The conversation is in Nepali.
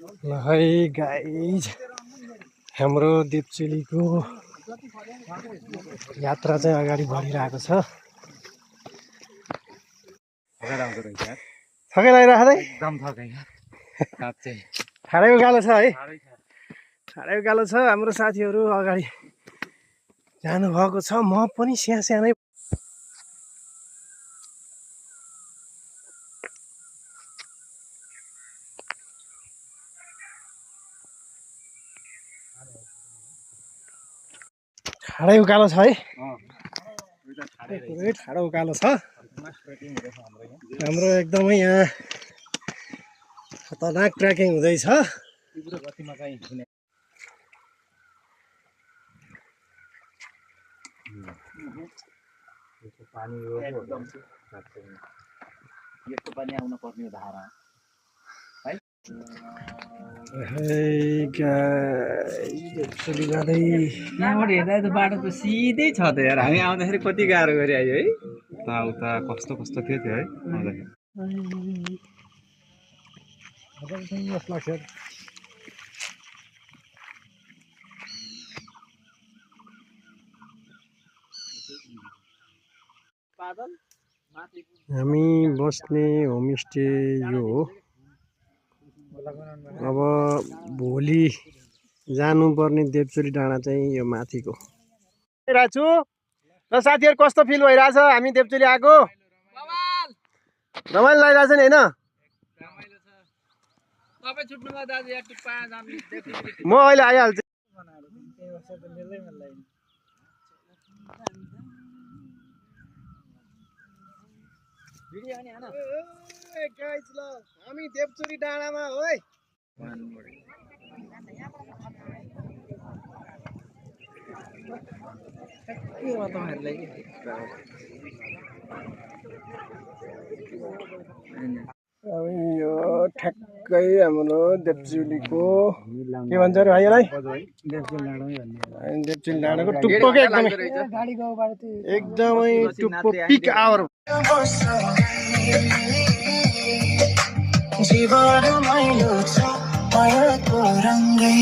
ल है गाइज हाम्रो देवचुलीको यात्रा चाहिँ अगाडि बढिरहेको छ। थकै लागिरहेको है एकदम थकै साँच्चै ठाडै उकालो छ है ठाडै उकालो छ। हाम्रो साथीहरू अगाडि जानुभएको छ, म पनि सानै ठाडै उकालो छ है। पुरै ठाडो उकालो छ हाम्रो, एकदमै यहाँ खतरनाक ट्रेकिङ हुँदैछ। पानी आउन पर्ने धारा है। देवचुली जाँदै यहाँबाट हेर्दा त बाटो त सिधै छ त यार। हामी आउँदाखेरि कति गाह्रो गरी आयो है। उता कस्तो कस्तो थियो त्यो है आउँदाखेरि। हामी बस्ने होमस्टे यो हो। अब भोलि जानुपर्ने देवचुली डाँडा चाहिँ यो माथिको राछु। र साथीहरू कस्तो फिल भइरहेछ हामी देवचुली आएको? रमाइलो लागिरहेछ नि होइन? म अहिले आइहाल्छु। हामी देवचुली डाँडामा हो है। अब यो ठ्याक्कै हाम्रो देवचुलीको के भन्छ अरे भाइ यसलाई? देवचुली डाँडाको टुप्पो के एकदमै टुप्पो पिक आवर। जीवन मैलो छ मायाको रङ्गै